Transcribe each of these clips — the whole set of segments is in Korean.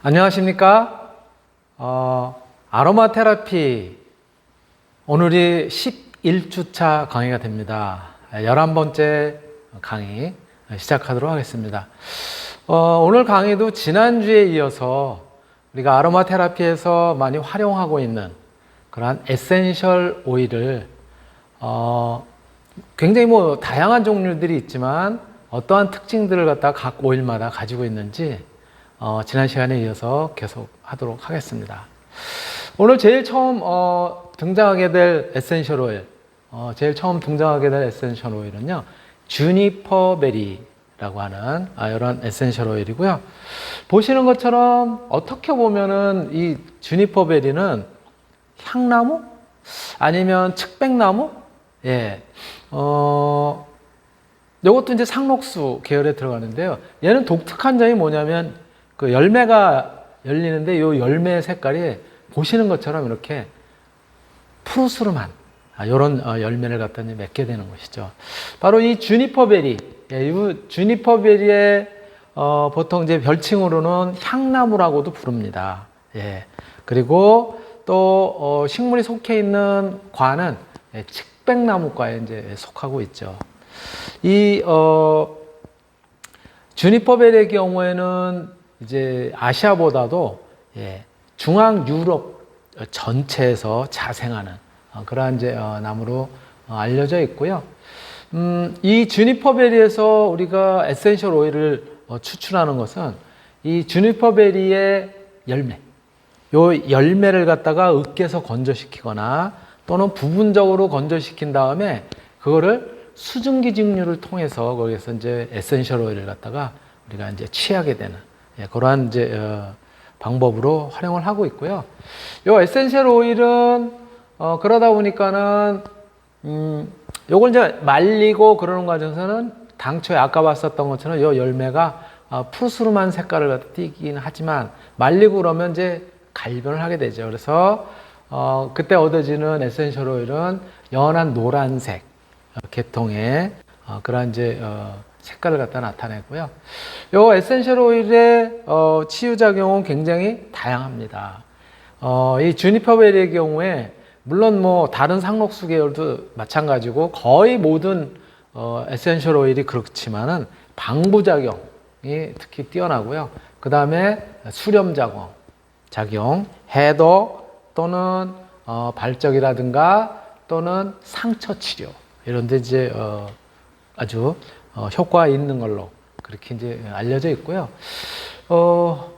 안녕하십니까? 아로마 테라피 오늘이 11주차 강의가 됩니다. 11번째 강의 시작하도록 하겠습니다. 오늘 강의도 지난주에 이어서 우리가 아로마 테라피에서 많이 활용하고 있는 그러한 에센셜 오일을 굉장히 다양한 종류들이 있지만 어떠한 특징들을 갖다가 각 오일마다 가지고 있는지 지난 시간에 이어서 계속 하도록 하겠습니다. 오늘 제일 처음 등장하게 될 에센셜 오일, 오일은요, 주니퍼 베리라고 하는 이런 에센셜 오일이고요. 보시는 것처럼 어떻게 보면은 이 주니퍼 베리는 향나무 아니면 측백나무, 요것도 이제 상록수 계열에 들어가는데요. 얘는 독특한 점이 뭐냐면 그 열매가 열리는데 요 열매 색깔이 보시는 것처럼 이렇게 푸르스름한 이런 열매를 갖다 맺게 되는 것이죠. 바로 이 주니퍼 베리, 이 주니퍼 베리의 보통 이제 별칭으로는 향나무라고도 부릅니다. 그리고 또 식물이 속해 있는 과는 측백나무과에 이제 속하고 있죠. 이 주니퍼 베리의 경우에는 이제 아시아보다도 중앙 유럽 전체에서 자생하는 그러한 이제 나무로 알려져 있고요. 이 주니퍼 베리에서 우리가 에센셜 오일을 추출하는 것은 이 주니퍼 베리의 열매, 요 열매를 갖다가 으깨서 건조시키거나 또는 부분적으로 건조시킨 다음에 그거를 수증기 증류를 통해서 거기에서 이제 에센셜 오일을 갖다가 우리가 이제 취하게 되는 그러한 이제 방법으로 활용을 하고 있고요. 요 에센셜 오일은 그러다 보니까는 요걸 이제 말리고 그러는 과정에서는 당초에 아까 봤었던 것처럼 요 열매가 푸르스름한 색깔을 갖다 띠긴 하지만 말리고 그러면 이제 갈변을 하게 되죠. 그래서 그때 얻어지는 에센셜 오일은 연한 노란색 계통의 그런 이제 색깔을 갖다 나타내고요. 요 에센셜 오일의 치유작용은 굉장히 다양합니다. 이 주니퍼 베리의 경우에 물론 다른 상록수 계열도 마찬가지고 거의 모든 에센셜 오일이 그렇지만은 방부작용이 특히 뛰어나고요. 그 다음에 수렴작용, 해독 또는 발적이라든가 또는 상처 치료 이런 데 이제 아주 효과가 있는 걸로 그렇게 이제 알려져 있고요. 요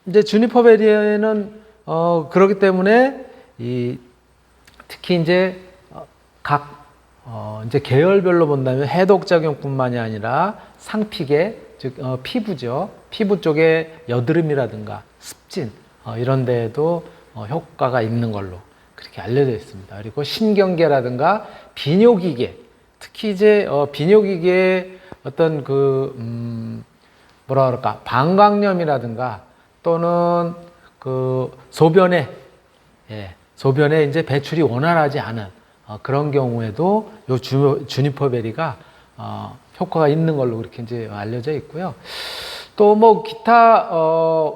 이제 주니퍼 베리에는 그렇기 때문에 특히 이제 각 이제 계열별로 본다면 해독 작용뿐만이 아니라 상피계 즉 피부죠. 피부 쪽에 여드름이라든가 습진 이런 데에도 효과가 있는 걸로 그렇게 알려져 있습니다. 그리고 신경계라든가 비뇨기계 특히 이제 비뇨기계의 어떤 방광염이라든가 또는 소변에 이제 배출이 원활하지 않은 그런 경우에도 요 주니퍼 베리가 효과가 있는 걸로 그렇게 이제 알려져 있고요. 또 기타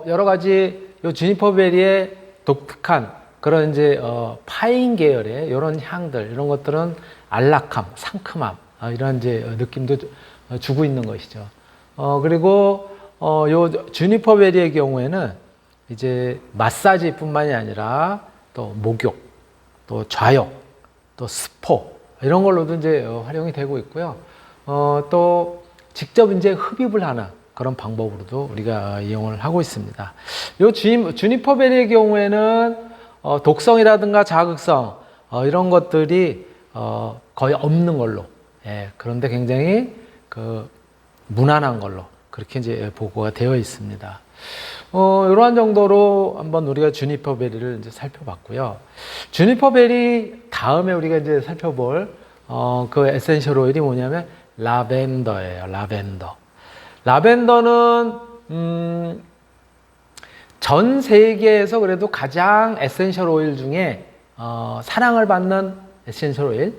여러 가지 요 주니퍼 베리의 독특한 그런 이제 파인 계열의 이런 향들 이런 것들은 안락함, 상큼함 이런 이제 느낌도 주고 있는 것이죠. 그리고 요 주니퍼 베리의 경우에는 이제 마사지뿐만이 아니라 또 목욕, 또 좌욕, 또 스포 이런 걸로도 이제 활용이 되고 있고요. 또 직접 이제 흡입을 하는 그런 방법으로도 우리가 이용을 하고 있습니다. 요 주니퍼 베리의 경우에는 독성이라든가 자극성 이런 것들이 거의 없는 걸로, 그런데 굉장히 무난한 걸로 그렇게 이제 보고가 되어 있습니다. 이러한 정도로 한번 우리가 주니퍼 베리를 이제 살펴봤고요. 주니퍼 베리 다음에 우리가 이제 살펴볼 그 에센셜 오일이 뭐냐면 라벤더예요. 라벤더는 전 세계에서 그래도 가장 에센셜 오일 중에 사랑을 받는 에센셜 오일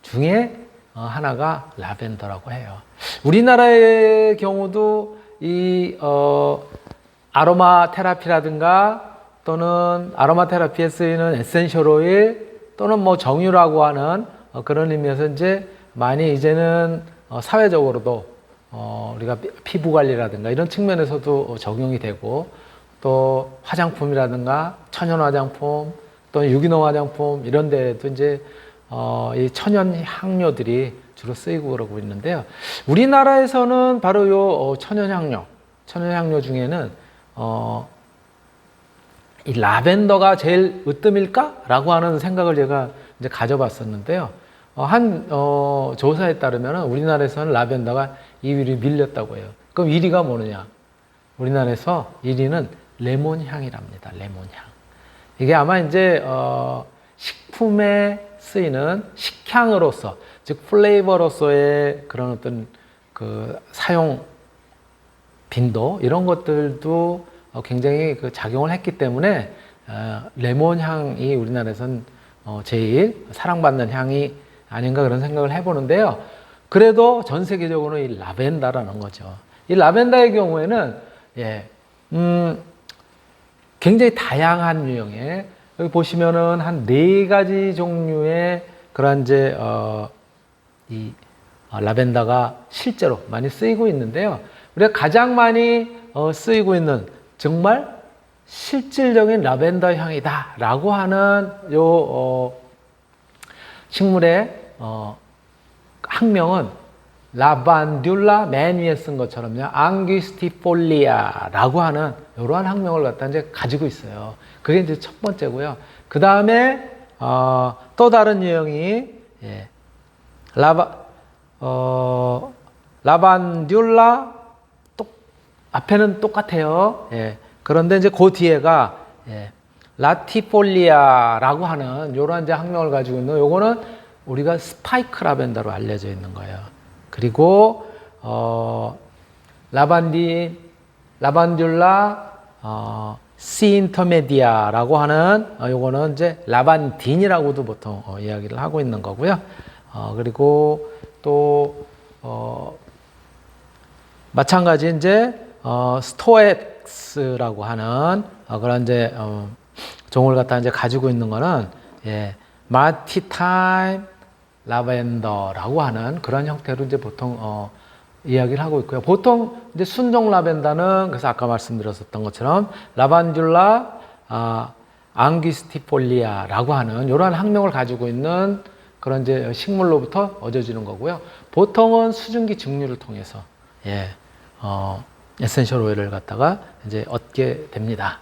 중에 하나가 라벤더라고 해요. 우리나라의 경우도 이 아로마 테라피라든가 또는 아로마 테라피에 쓰이는 에센셜 오일 또는 뭐 정유라고 하는 그런 의미에서 이제 많이 이제는 사회적으로도 우리가 피부 관리라든가 이런 측면에서도 적용이 되고 또 화장품이라든가 천연 화장품 또는 유기농 화장품 이런 데도 이제 이 천연 향료들이 주로 쓰이고 그러고 있는데요. 우리나라에서는 바로 요 천연 향료 중에는 이 라벤더가 제일 으뜸일까라고 하는 생각을 제가 이제 가져봤었는데요. 한 조사에 따르면 우리나라에서는 라벤더가 2위를 밀렸다고 해요. 그럼 1위가 뭐느냐? 우리나라에서 1위는 레몬향이랍니다. 레몬향. 이게 아마 이제 식품에 쓰이는 식향으로서, 즉 플레이버로서의 그런 어떤 그 사용 빈도 이런 것들도 굉장히 그 작용을 했기 때문에 레몬 향이 우리나라에선 제일 사랑받는 향이 아닌가 그런 생각을 해보는데요. 그래도 전 세계적으로 이 라벤더라는 거죠. 이 라벤더의 경우에는 굉장히 다양한 유형의 여기 보시면은 한 4가지 종류의 그런 이제 이 라벤더가 실제로 많이 쓰이고 있는데요. 우리가 가장 많이 쓰이고 있는 정말 실질적인 라벤더 향이다라고 하는 요 식물의 학명은 라반듈라, 맨 위에 쓴 것처럼요, 앙귀스티폴리아라고 하는 이러한 학명을 갖다 이제 가지고 있어요. 그게 이제 첫 번째고요. 그 다음에 또 다른 유형이 라반듈라, 앞에는 똑같아요. 그런데 이제 그 뒤에가 라티폴리아라고 하는 이런 이제 학명을 가지고 있는 요거는 우리가 스파이크 라벤더로 알려져 있는 거예요. 그리고 라반듈라 시인터메디아라고 하는 요거는 이제 라반딘이라고도 보통 이야기를 하고 있는 거고요. 그리고 또 마찬가지 이제 스토엑스라고 하는 그런 이제 종을 갖다 이제 가지고 있는 거는 마티타임 라벤더라고 하는 그런 형태로 이제 보통 이야기를 하고 있고요. 보통 이제 순종 라벤더는 그래서 아까 말씀드렸었던 것처럼 라반듈라 앙귀스티폴리아라고 하는 이러한 학명을 가지고 있는 그런 이제 식물로부터 얻어지는 거고요. 보통은 수증기 증류를 통해서 에센셜 오일을 갖다가 이제 얻게 됩니다.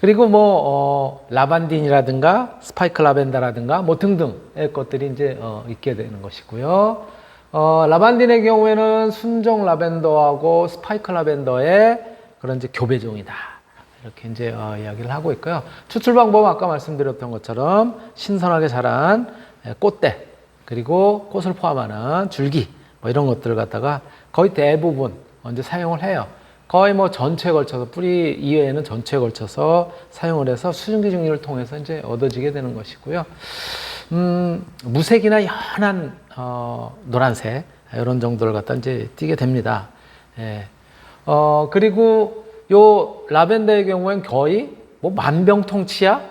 그리고 뭐 라반딘이라든가 스파이크 라벤더라든가 뭐 등등의 것들이 이제 있게 되는 것이고요. 라반딘의 경우에는 순종 라벤더하고 스파이크 라벤더의 그런 이제 교배종이다. 이렇게 이제 이야기를 하고 있고요. 추출 방법은 아까 말씀드렸던 것처럼 신선하게 자란 꽃대 그리고 꽃을 포함하는 줄기 뭐 이런 것들을 갖다가 거의 대부분 이제 사용을 해요. 거의 뭐 전체에 걸쳐서 뿌리 이외에는 전체에 걸쳐서 사용을 해서 수증기 증류를 통해서 이제 얻어지게 되는 것이고요. 무색이나 연한 노란색 이런 정도를 갖다 이제 띄게 됩니다. 그리고 요 라벤더의 경우엔 거의 뭐 만병통치약,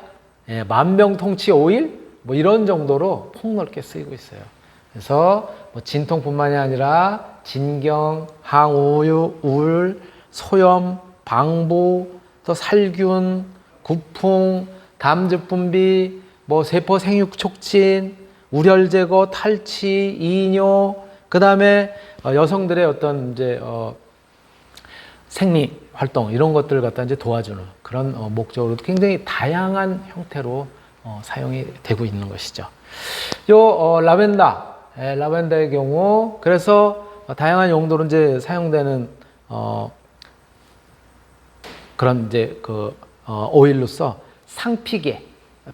만병통치 오일 뭐 이런 정도로 폭넓게 쓰이고 있어요. 그래서 뭐 진통뿐만이 아니라 진경, 항우유, 울, 소염, 방부, 또 살균, 구풍, 담즙 분비, 뭐 세포 생육 촉진, 우열 제거, 탈취, 이뇨, 그 다음에 여성들의 어떤 이제 생리 활동 이런 것들을 갖다 이제 도와주는 그런 목적으로도 굉장히 다양한 형태로 사용이 되고 있는 것이죠. 요 라벤더의 경우 그래서 다양한 용도로 이제 사용되는 그런 이제 그 오일로서 상피계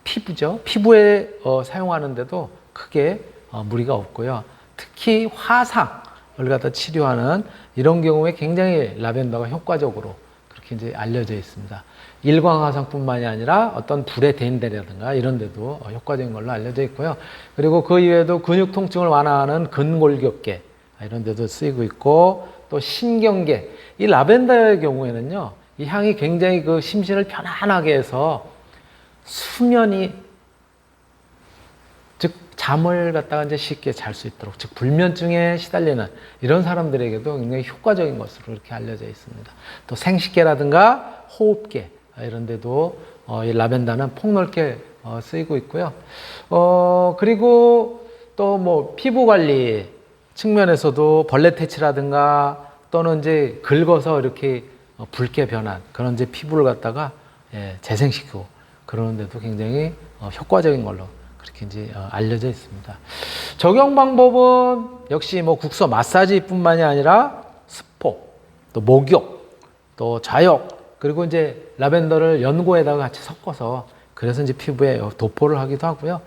피부죠. 피부에 사용하는데도 크게 무리가 없고요. 특히 화상을 갖다 치료하는 이런 경우에 굉장히 라벤더가 효과적으로 그렇게 이제 알려져 있습니다. 일광 화상뿐만이 아니라 어떤 불의 대인대라든가 이런 데도 효과적인 걸로 알려져 있고요. 그리고 그 이외에도 근육 통증을 완화하는 근골격계 이런 데도 쓰이고 있고 또 신경계 이 라벤더의 경우에는요 이 향이 굉장히 그 심신을 편안하게 해서 수면이, 즉 잠을 갖다가 이제 쉽게 잘 수 있도록, 즉 불면증에 시달리는 이런 사람들에게도 굉장히 효과적인 것으로 이렇게 알려져 있습니다. 또 생식계라든가 호흡계 이런 데도 이 라벤더는 폭넓게 쓰이고 있고요. 그리고 또 뭐 피부 관리 측면에서도 벌레 퇴치라든가 또는 이제 긁어서 이렇게 붉게 변한 그런 이제 피부를 갖다가 재생시키고 그러는데도 굉장히 효과적인 걸로 그렇게 이제 알려져 있습니다. 적용 방법은 역시 뭐 국소 마사지뿐만이 아니라 스포, 또 목욕, 또 좌욕, 그리고 이제 라벤더를 연고에다가 같이 섞어서 그래서 이제 피부에 도포를 하기도 하고요.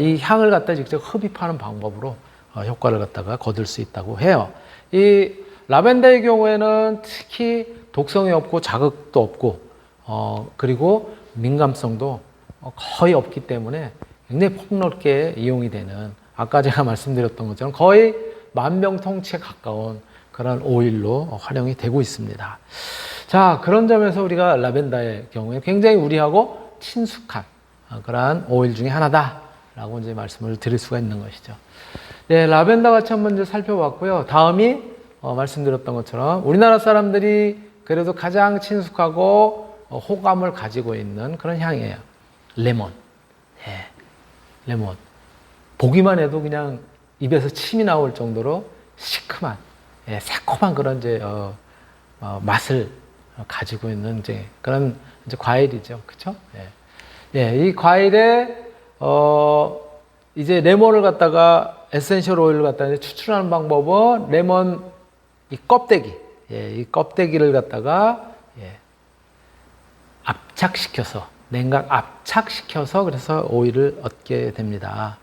이 향을 갖다 직접 흡입하는 방법으로 효과를 갖다가 거둘 수 있다고 해요. 이 라벤더의 경우에는 특히 독성이 없고 자극도 없고 그리고 민감성도 거의 없기 때문에 굉장히 폭넓게 이용이 되는, 아까 제가 말씀드렸던 것처럼 거의 만병통치에 가까운 그런 오일로 활용이 되고 있습니다. 자, 그런 점에서 우리가 라벤더의 경우에 굉장히 우리하고 친숙한 그러한 오일 중에 하나다라고 이제 말씀을 드릴 수가 있는 것이죠. 네, 라벤더 같이 한번 이제 살펴봤고요. 다음이 말씀드렸던 것처럼 우리나라 사람들이 그래도 가장 친숙하고 호감을 가지고 있는 그런 향이에요. 레몬. 예, 레몬. 보기만 해도 그냥 입에서 침이 나올 정도로 시큼한, 새콤한 그런 이제 맛을 가지고 있는 이제 그런 이제 과일이죠, 그렇죠? 이 과일에 이제 레몬을 갖다가 에센셜 오일을 갖다가 이제 추출하는 방법은 레몬 이 껍데기, 이 껍데기를 갖다가 압착시켜서, 냉각 압착시켜서 그래서 오일을 얻게 됩니다.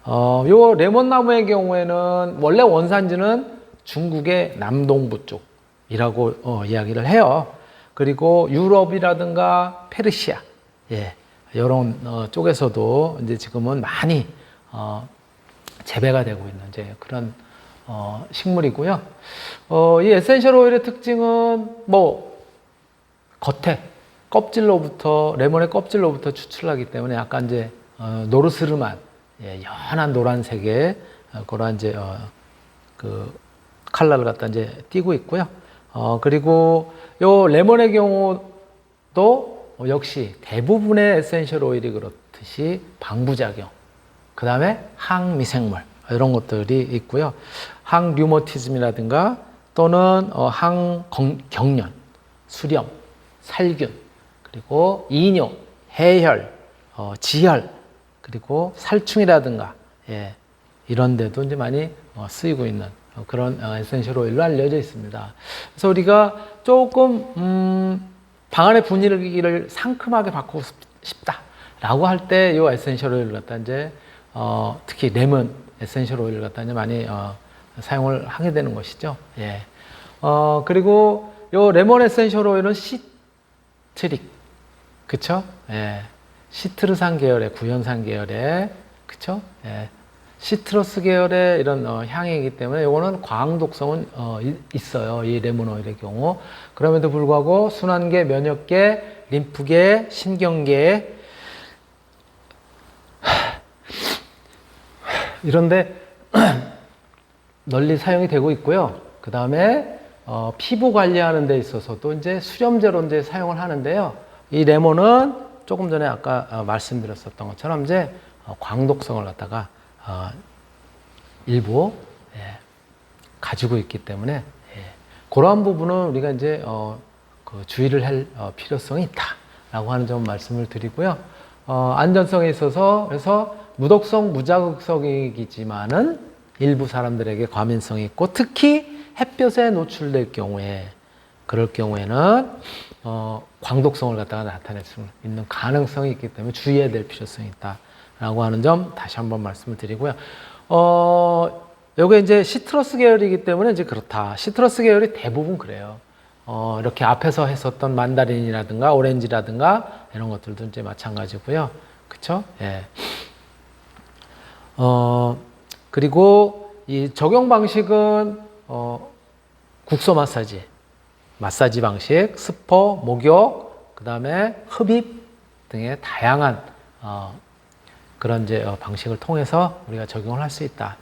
요 레몬 나무의 경우에는 원래 원산지는 중국의 남동부 쪽이라고 이야기를 해요. 그리고 유럽이라든가 페르시아, 이런 쪽에서도 이제 지금은 많이 재배가 되고 있는 이제 그런 식물이고요. 이 에센셜 오일의 특징은 뭐 겉에 껍질로부터, 레몬의 껍질로부터 추출하기 때문에 약간 이제 노르스름한 연한 노란색의 그런 이제 그 컬러를 갖다 이제 띄고 있고요. 그리고 요 레몬의 경우도 역시 대부분의 에센셜 오일이 그렇듯이 방부작용, 그 다음에 항미생물 이런 것들이 있고요. 항류머티즘이라든가 또는 항경련, 수렴, 살균, 그리고 이뇨, 해혈, 지혈, 그리고 살충이라든가 이런 데도 이제 많이 쓰이고 있는 그런 에센셜 오일로 알려져 있습니다. 그래서 우리가 조금 방안의 분위기를 상큼하게 바꾸고 싶다라고 할 때 이 에센셜 오일을 갖다 이제 특히 레몬 에센셜 오일을 갖다 이제 많이 사용을 하게 되는 것이죠. 그리고 요 레몬 에센셜 오일은 시트릭, 그쵸? 시트르산 계열의, 구연산 계열의, 그쵸? 시트러스 계열의 이런 향이기 때문에 이거는 과항독성은 있어요. 이 레몬 오일의 경우. 그럼에도 불구하고 순환계, 면역계, 림프계, 신경계 이런데 널리 사용이 되고 있고요. 그 다음에 피부 관리하는 데 있어서도 이제 수렴제로 이제 사용을 하는데요. 이 레몬은 조금 전에 아까 말씀드렸었던 것처럼 이제 광독성을 갖다가 일부 가지고 있기 때문에 그러한 부분은 우리가 이제 그 주의를 할 필요성이 있다라고 하는 점 말씀을 드리고요. 안전성에 있어서 그래서 무독성, 무자극성이지만은 일부 사람들에게 과민성이 있고 특히 햇볕에 노출될 경우에 그럴 경우에는 광독성을 갖다가 나타낼 수 있는 가능성이 있기 때문에 주의해야 될 필요성이 있다라고 하는 점 다시 한번 말씀을 드리고요. 요게 이제 시트러스 계열이기 때문에 이제 그렇다. 시트러스 계열이 대부분 그래요. 이렇게 앞에서 했었던 만다린이라든가 오렌지라든가 이런 것들도 이제 마찬가지고요. 그쵸? 그리고 이 적용 방식은 국소 마사지, 마사지 방식, 스포, 목욕, 그 다음에 흡입 등의 다양한 그런 이제 방식을 통해서 우리가 적용을 할 수 있다.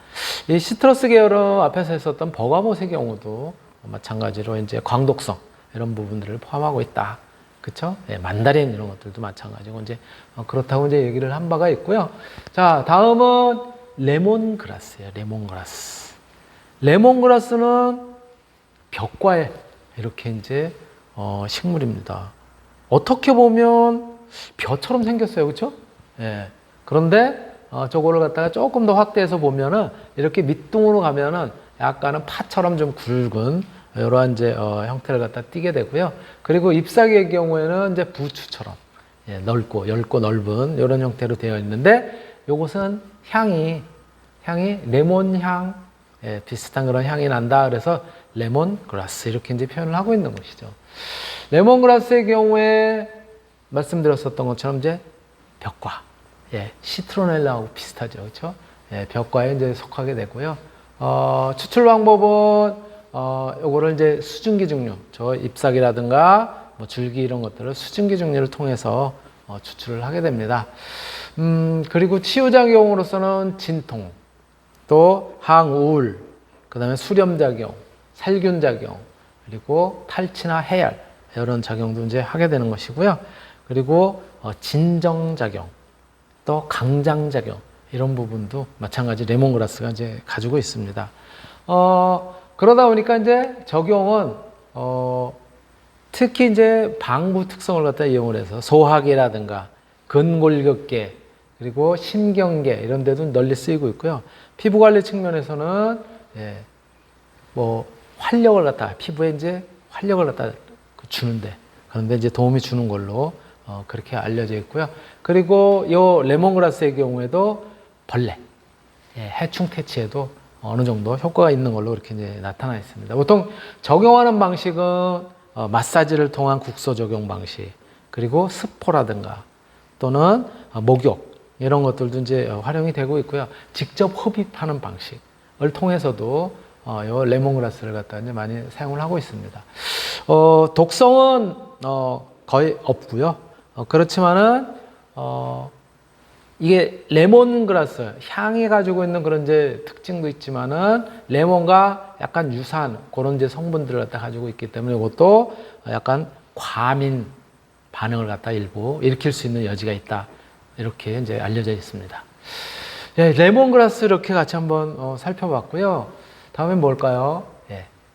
이 시트러스 계열은 앞에서 했었던 버가못의 경우도 마찬가지로 이제 광독성 이런 부분들을 포함하고 있다. 그쵸? 예, 만다린 이런 것들도 마찬가지고 이제 그렇다고 이제 얘기를 한 바가 있고요. 자, 다음은 레몬그라스예요. 레몬그라스. 레몬그라스는 벽과에 이렇게 이제 식물입니다. 어떻게 보면 벼처럼 생겼어요, 그렇죠? 예. 그런데 저거를 갖다가 조금 더 확대해서 보면은 이렇게 밑둥으로 가면은 약간은 파처럼 좀 굵은 이러한 이제 형태를 갖다 띠게 되고요. 그리고 잎사귀의 경우에는 이제 부추처럼 얇고 넓은 이런 형태로 되어 있는데 요것은 향이 레몬 향 비슷한 그런 향이 난다. 그래서 레몬그라스 이렇게 이제 표현을 하고 있는 것이죠. 레몬그라스의 경우에 말씀드렸었던 것처럼 이제 벽과 시트로넬라하고 비슷하죠, 그렇죠? 벽과에 이제 속하게 되고요. 추출 방법은 요거를 이제 수증기 증류, 저 잎사귀라든가 뭐 줄기 이런 것들을 수증기 증류를 통해서 추출을 하게 됩니다. 그리고 치유작용으로서는 진통, 또 항우울, 그 다음에 수렴작용, 살균작용, 그리고 탈취나 해열 이런 작용도 이제 하게 되는 것이고요. 그리고 진정작용, 또 강장작용 이런 부분도 마찬가지 레몬그라스가 이제 가지고 있습니다. 그러다 보니까 이제 적용은 특히 이제 방부 특성을 갖다 이용을 해서 소화계라든가 근골격계 그리고 신경계 이런 데도 널리 쓰이고 있고요. 피부 관리 측면에서는 뭐 활력을 갖다 피부에 이제 활력을 갖다 주는데 그런데 이제 도움이 주는 걸로 그렇게 알려져 있고요. 그리고 요 레몬그라스의 경우에도 벌레, 해충 퇴치에도 어느 정도 효과가 있는 걸로 이렇게 이제 나타나 있습니다. 보통 적용하는 방식은 마사지를 통한 국소 적용 방식, 그리고 스포라든가 또는 목욕 이런 것들도 이제 활용이 되고 있고요. 직접 흡입하는 방식을 통해서도 요 레몬그라스를 갖다 이제 많이 사용을 하고 있습니다. 독성은 거의 없고요. 그렇지만은 이게 레몬그라스 향이 가지고 있는 그런 이제 특징도 있지만은 레몬과 약간 유사한 그런 이제 성분들을 갖다 가지고 있기 때문에 이것도 약간 과민 반응을 갖다 일부 일으킬 수 있는 여지가 있다. 이렇게 이제 알려져 있습니다. 레몬그라스 이렇게 같이 한번 살펴봤고요. 다음엔 뭘까요?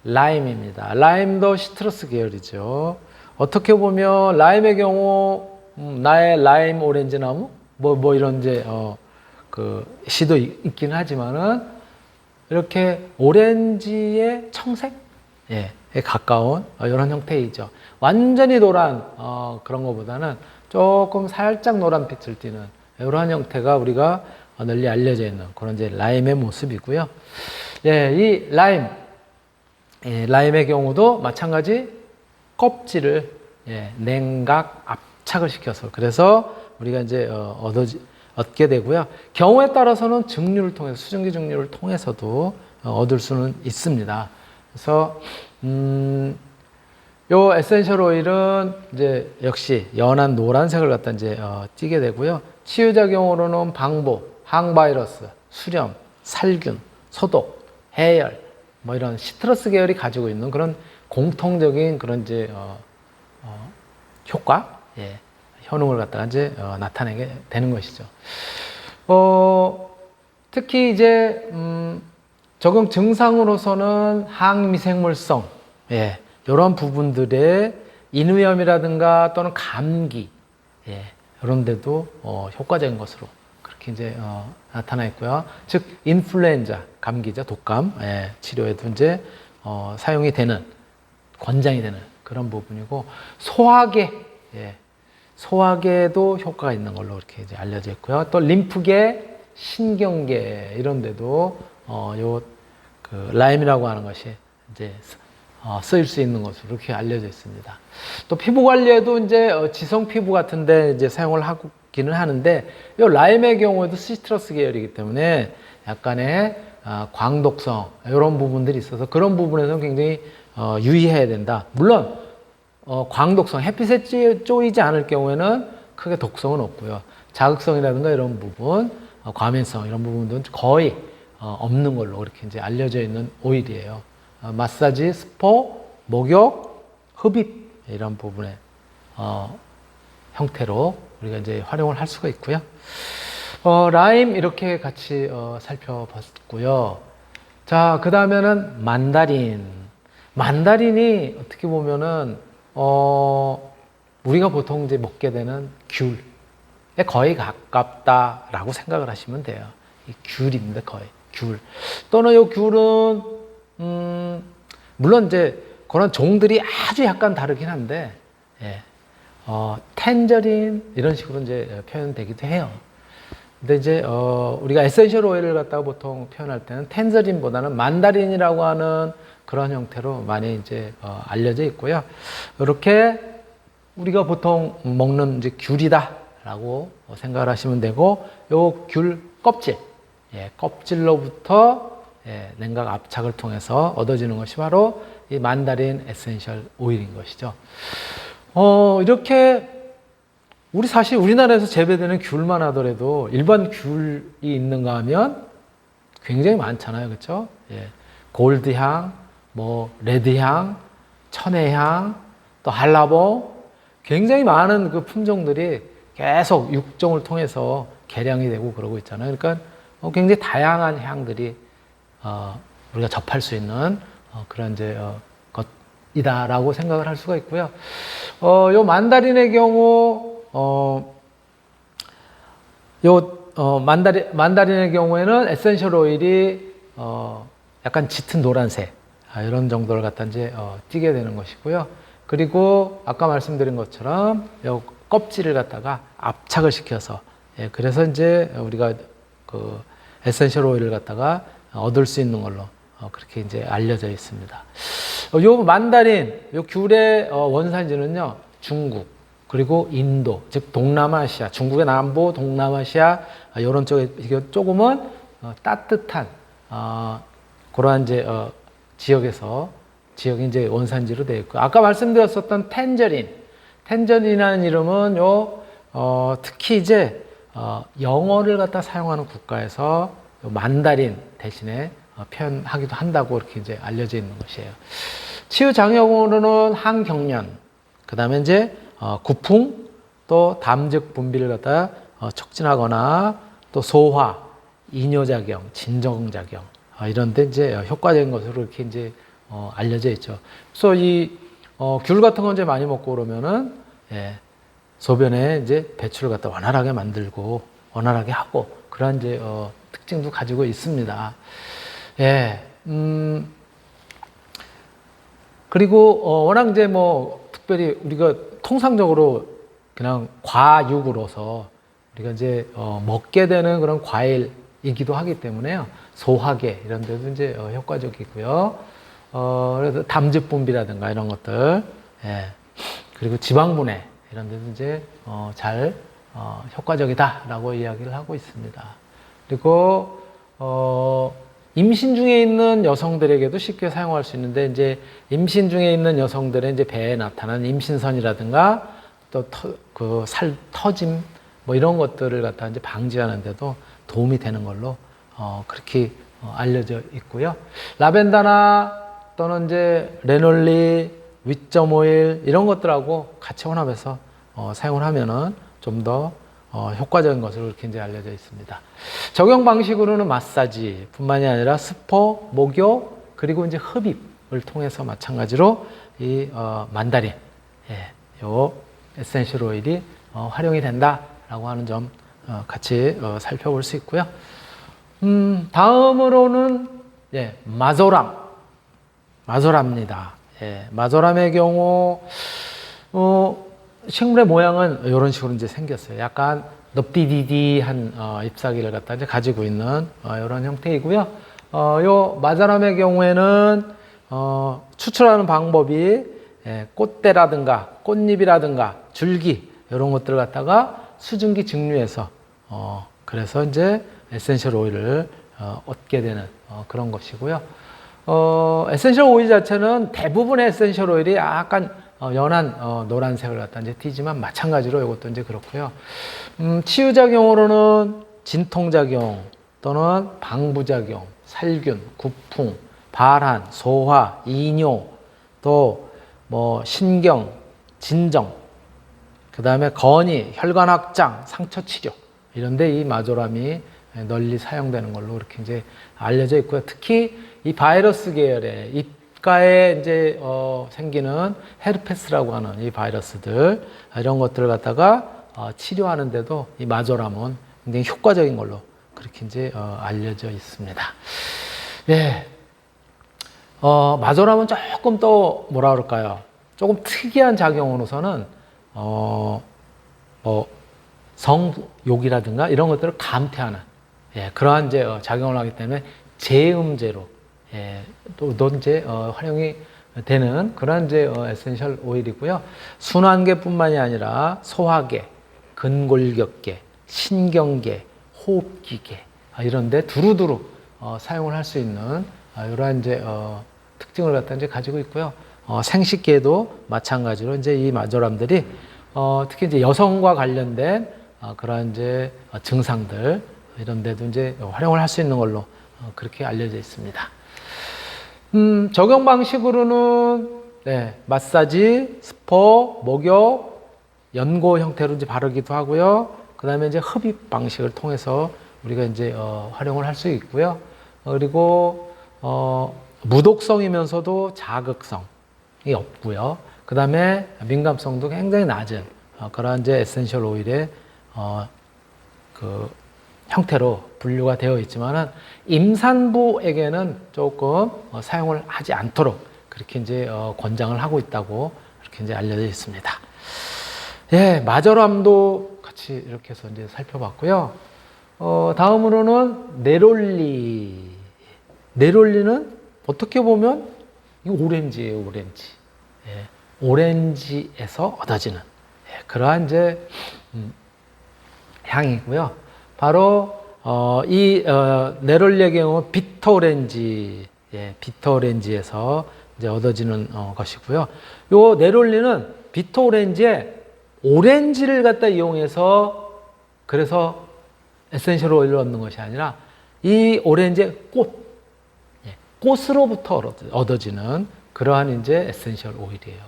라임입니다. 라임도 시트러스 계열이죠. 어떻게 보면 라임의 경우 나의 라임 오렌지 나무 뭐 이런 이제 그 시도 있긴 하지만은 이렇게 오렌지의 청색에 가까운 이런 형태이죠. 완전히 노란 그런 것보다는 조금 살짝 노란빛을 띠는 이러한 형태가 우리가 널리 알려져 있는 그런 이제 라임의 모습이고요. 이 라임의 경우도 마찬가지 껍질을 냉각 압착을 시켜서 그래서 우리가 이제 얻게 되고요. 경우에 따라서는 증류를 통해서 수증기 증류를 통해서도 얻을 수는 있습니다. 그래서 요 에센셜 오일은 이제 역시 연한 노란색을 갖다 이제 띠게 되고요. 치유작용으로는 방부, 항바이러스, 수렴, 살균, 소독, 해열, 뭐 이런 시트러스 계열이 가지고 있는 그런 공통적인 그런 이제 효과, 효능을 갖다가 이제 나타내게 되는 것이죠. 특히 이제 적용 증상으로서는 항미생물성, 이런 부분들의 인후염이라든가 또는 감기, 이런 데도 효과적인 것으로 그렇게 이제 나타나 있고요. 즉 인플루엔자, 감기죠, 독감 치료에도 이제 사용이 되는, 권장이 되는 그런 부분이고 소화계, 소화계도 효과가 있는 걸로 이렇게 이제 알려져 있고요. 또 림프계, 신경계 이런 데도 요 그 라임이라고 하는 것이 이제 쓰일 수 있는 것으로 이렇게 알려져 있습니다. 또 피부 관리에도 이제 지성 피부 같은데 이제 사용을 하기는 하는데 이 라임의 경우에도 시트러스 계열이기 때문에 약간의 광독성 이런 부분들이 있어서 그런 부분에서는 굉장히 유의해야 된다. 물론 광독성, 햇빛에 쪼이지 않을 경우에는 크게 독성은 없고요. 자극성이라든가 이런 부분, 과민성 이런 부분들은 거의 없는 걸로 그렇게 이제 알려져 있는 오일이에요. 마사지, 스포, 목욕, 흡입 이런 부분의 형태로 우리가 이제 활용을 할 수가 있고요. 라임 이렇게 같이 살펴봤고요. 자, 그 다음에는 만다린. 만다린이 어떻게 보면은 우리가 보통 이제 먹게 되는 귤에 거의 가깝다라고 생각을 하시면 돼요. 이 귤입니다, 거의 귤. 또는 이 귤은 물론 이제 그런 종들이 아주 약간 다르긴 한데, 예. 텐저린 이런 식으로 이제 표현되기도 해요. 근데 이제 우리가 에센셜 오일을 갖다가 보통 표현할 때는 텐저린보다는 만다린이라고 하는 그런 형태로 많이 이제 알려져 있고요. 이렇게 우리가 보통 먹는 이제 귤이다라고 생각을 하시면 되고, 요 귤 껍질, 껍질로부터 냉각 압착을 통해서 얻어지는 것이 바로 이 만다린 에센셜 오일인 것이죠. 이렇게 우리 사실 우리나라에서 재배되는 귤만 하더라도 일반 귤이 있는가 하면 굉장히 많잖아요, 그렇죠? 골드향, 뭐 레드향, 천혜향, 또 한라봉, 굉장히 많은 그 품종들이 계속 육종을 통해서 개량이 되고 그러고 있잖아요. 그러니까 굉장히 다양한 향들이 우리가 접할 수 있는 그런 이제 것이다라고 생각을 할 수가 있고요. 요 만다린의 경우 만다린의 경우에는 에센셜 오일이 약간 짙은 노란색 이런 정도를 갖다 이제 띄게 되는 것이고요. 그리고 아까 말씀드린 것처럼 요 껍질을 갖다가 압착을 시켜서 그래서 이제 우리가 그 에센셜 오일을 갖다가 얻을 수 있는 걸로 그렇게 이제 알려져 있습니다. 요 만다린, 요 귤의 원산지는요, 중국, 그리고 인도, 즉 동남아시아, 중국의 남부, 동남아시아 이런 쪽에 조금은 따뜻한 그러한 이제 지역이 이제 원산지로 되어 있고, 아까 말씀드렸었던 텐저린이라는 이름은 특히 이제 영어를 갖다 사용하는 국가에서 만다린 대신에 표현하기도 한다고 이렇게 이제 알려져 있는 것이에요. 치유 장애용으로는 항경련, 그 다음에 이제 구풍, 또 담즙 분비를 갖다 촉진하거나 또 소화, 이뇨작용, 진정작용 이런데 이제 효과적인 것으로 이렇게 이제 알려져 있죠. 그래서 이 귤 같은 거 이제 많이 먹고 그러면은 소변에 이제 배출을 갖다 원활하게 만들고 원활하게 하고 그런 이제 특징도 가지고 있습니다. 그리고 워낙 이제 뭐 특별히 우리가 통상적으로 그냥 과육으로서 우리가 이제 먹게 되는 그런 과일이기도 하기 때문에요. 소화계 이런 데도 이제 효과적이고요. 그래서 담즙 분비라든가 이런 것들, 그리고 지방분해 이런 데도 이제 잘 효과적이다라고 이야기를 하고 있습니다. 그리고 임신 중에 있는 여성들에게도 쉽게 사용할 수 있는데, 이제 임신 중에 있는 여성들의 이제 배에 나타나는 임신선이라든가 또 그 살 터짐 뭐 이런 것들을 갖다 이제 방지하는데도 도움이 되는 걸로 그렇게 알려져 있고요. 라벤더나 또는 이제 레놀리, 윗점 오일 이런 것들하고 같이 혼합해서 사용을 하면은 좀 더 효과적인 것으로 이렇게 이제 알려져 있습니다. 적용 방식으로는 마사지 뿐만이 아니라 스포, 목욕, 그리고 이제 흡입을 통해서 마찬가지로 이 만다린, 요 에센셜 오일이 활용이 된다라고 하는 점 같이 살펴볼 수 있고요. 다음으로는 마조람입니다. 마조람의 경우 식물의 모양은 이런 식으로 이제 생겼어요. 약간 넙디디디한 잎사귀를 갖다 이제 가지고 있는 이런 형태이고요. 요 마조람의 경우에는 추출하는 방법이 꽃대라든가 꽃잎이라든가 줄기 이런 것들을 갖다가 수증기 증류해서 그래서 이제 에센셜 오일을 얻게 되는 그런 것이고요. 에센셜 오일 자체는 대부분의 에센셜 오일이 약간 연한 노란색을 갖다 이제 띠지만 마찬가지로 이것도 이제 그렇고요. 치유작용으로는 진통작용 또는 방부작용, 살균, 구풍, 발한, 소화, 이뇨, 또 뭐 신경, 진정, 그 다음에 건의, 혈관 확장, 상처 치료 이런데 이 마조람이 널리 사용되는 걸로 이렇게 이제 알려져 있고요. 특히 이 바이러스 계열의 입가에 이제 생기는 헤르페스라고 하는 이 바이러스들 이런 것들을 갖다가 치료하는데도 이 마조람은 굉장히 효과적인 걸로 그렇게 이제 알려져 있습니다. 예. 마조람은 조금 또 뭐라 그럴까요? 조금 특이한 작용으로서는 뭐 성욕이라든가 이런 것들을 감퇴하는 그러한 이제 작용을 하기 때문에 제음제로 또 이제 활용이 되는 그런 이제 에센셜 오일이고요. 순환계뿐만이 아니라 소화계, 근골격계, 신경계, 호흡기계 이런데 두루두루 사용을 할 수 있는 이러한 이제 특징을 갖다 이제 가지고 있고요. 생식계도 마찬가지로 이제 이 마조람들이 특히 이제 여성과 관련된 그러한 이제 증상들 이런 데도 이제 활용을 할 수 있는 걸로 그렇게 알려져 있습니다. 적용 방식으로는 마사지, 스포, 목욕, 연고 형태로 이제 바르기도 하고요. 그 다음에 이제 흡입 방식을 통해서 우리가 이제 활용을 할 수 있고요. 그리고 무독성이면서도 자극성이 없고요. 그 다음에 민감성도 굉장히 낮은 그러한 이제 에센셜 오일의 그 형태로 분류가 되어 있지만은 임산부에게는 조금 사용을 하지 않도록 그렇게 이제 권장을 하고 있다고 이렇게 이제 알려져 있습니다. 예, 마저람도 같이 이렇게 해서 이제 살펴봤고요. 다음으로는 네롤리. 네롤리는 어떻게 보면 이거 오렌지예요, 오렌지. 예, 오렌지에서 얻어지는 그러한 이제 향이고요. 바로 이 네롤리의 경우 비터 오렌지, 비터 오렌지에서 이제 얻어지는 것이고요. 요 네롤리는 비터 오렌지에 오렌지를 갖다 이용해서 그래서 에센셜 오일을 얻는 것이 아니라 이 오렌지의 꽃으로부터 얻어지는 그러한 이제 에센셜 오일이에요.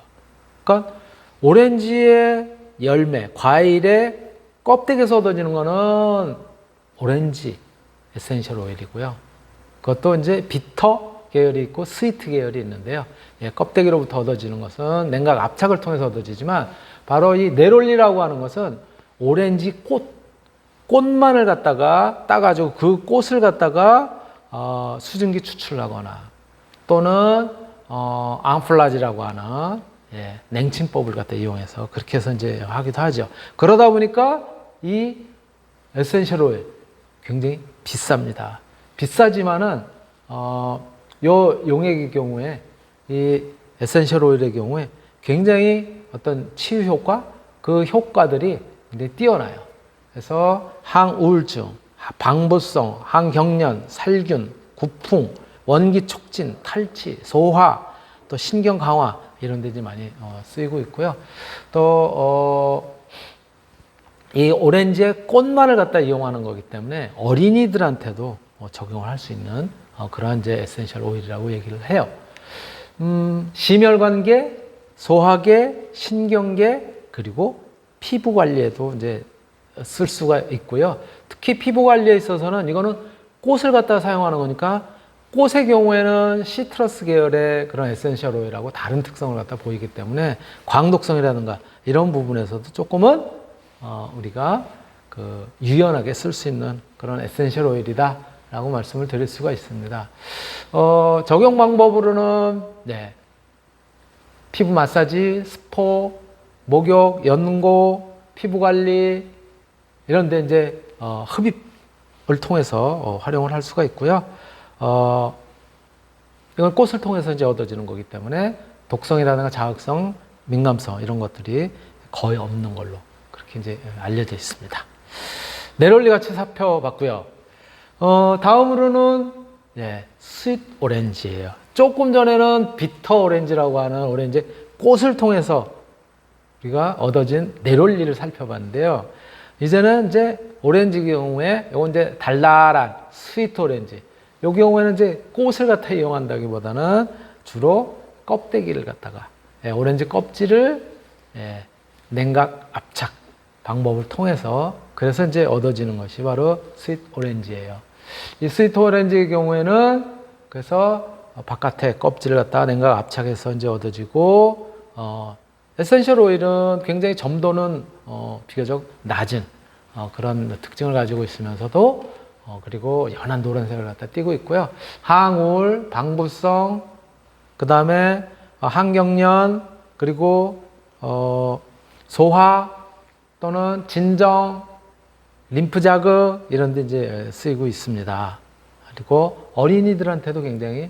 그러니까 오렌지의 열매, 과일의 껍데기에서 얻어지는 거는 오렌지 에센셜 오일이고요. 그것도 이제 비터 계열이 있고 스위트 계열이 있는데요. 껍데기로부터 얻어지는 것은 냉각 압착을 통해서 얻어지지만 바로 이 네롤리라고 하는 것은 오렌지 꽃만을 갖다가 따가지고 그 꽃을 갖다가 수증기 추출하거나 또는 앙플라지라고 하는 냉침법을 갖다 이용해서 그렇게 해서 이제 하기도 하죠. 그러다 보니까 이 에센셜 오일 굉장히 비쌉니다. 비싸지만은 요 용액의 경우에 이 에센셜 오일의 경우에 굉장히 어떤 치유 효과 그 효과들이 굉장히 뛰어나요. 그래서 항우울증, 방부성, 항경련, 살균, 구풍, 원기 촉진, 탈취, 소화, 또 신경 강화 이런 데 많이 쓰이고 있고요. 또 이 오렌지의 꽃만을 갖다 이용하는 거기 때문에 어린이들한테도 적용을 할 수 있는 그러한 이제 에센셜 오일이라고 얘기를 해요. 심혈관계, 소화계, 신경계 그리고 피부 관리에도 이제 쓸 수가 있고요. 특히 피부 관리에 있어서는 이거는 꽃을 갖다 사용하는 거니까 꽃의 경우에는 시트러스 계열의 그런 에센셜 오일하고 다른 특성을 갖다 보이기 때문에 광독성이라든가 이런 부분에서도 조금은 우리가 그 유연하게 쓸 수 있는 그런 에센셜 오일이다 라고 말씀을 드릴 수가 있습니다. 적용 방법으로는 피부 마사지, 스포, 목욕, 연고, 피부 관리 이런 데 이제 흡입을 통해서 활용을 할 수가 있고요. 이건 꽃을 통해서 이제 얻어지는 거기 때문에 독성이라든가 자극성, 민감성 이런 것들이 거의 없는 걸로 그렇게 이제 알려져 있습니다. 네롤리 같이 살펴봤고요. 다음으로는 예, 스윗 오렌지예요. 조금 전에는 비터 오렌지라고 하는 오렌지 꽃을 통해서 우리가 얻어진 네롤리를 살펴봤는데요. 이제는 이제 오렌지 경우에 요건 이제 달달한 스위트 오렌지. 요 경우에는 이제 꽃을 갖다 이용한다기보다는 주로 껍데기를 갖다가 예, 오렌지 껍질을 예, 냉각 압착 방법을 통해서 그래서 이제 얻어지는 것이 바로 스위트 오렌지예요. 이 스위트 오렌지의 경우에는 그래서 바깥에 껍질을 갖다가 냉각 압착해서 이제 얻어지고 에센셜 오일은 굉장히 점도는 비교적 낮은 그런 특징을 가지고 있으면서도 그리고 연한 노란색을 갖다 띠고 있고요. 항우울, 방부성, 그 다음에 항경련, 그리고 소화 또는 진정, 림프 자극 이런 데 이제 쓰이고 있습니다. 그리고 어린이들한테도 굉장히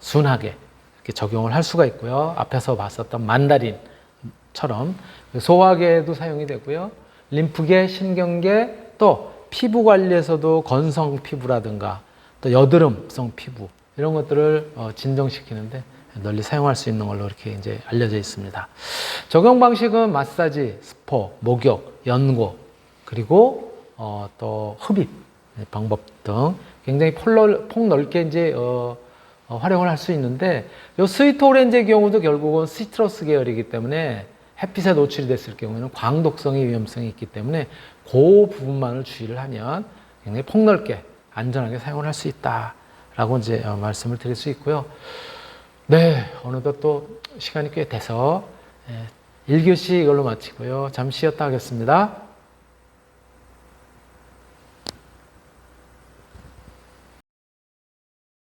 순하게 이렇게 적용을 할 수가 있고요. 앞에서 봤었던 만다린처럼 소화계에도 사용이 되고요. 림프계, 신경계, 또 피부 관리에서도 건성 피부라든가 또 여드름성 피부 이런 것들을 진정시키는데 널리 사용할 수 있는 걸로 이렇게 이제 알려져 있습니다. 적용 방식은 마사지, 스포, 목욕, 연고, 그리고 또 흡입 방법 등 굉장히 폭넓게 이제 활용을 할 수 있는데 이 스위트 오렌지의 경우도 결국은 시트러스 계열이기 때문에 햇빛에 노출이 됐을 경우에는 광독성의 위험성이 있기 때문에 그 부분만을 주의를 하면 굉장히 폭넓게 안전하게 사용을 할 수 있다라고 이제 말씀을 드릴 수 있고요. 네, 어느덧 또 시간이 꽤 돼서 1교시 이걸로 마치고요. 잠시 쉬었다 하겠습니다.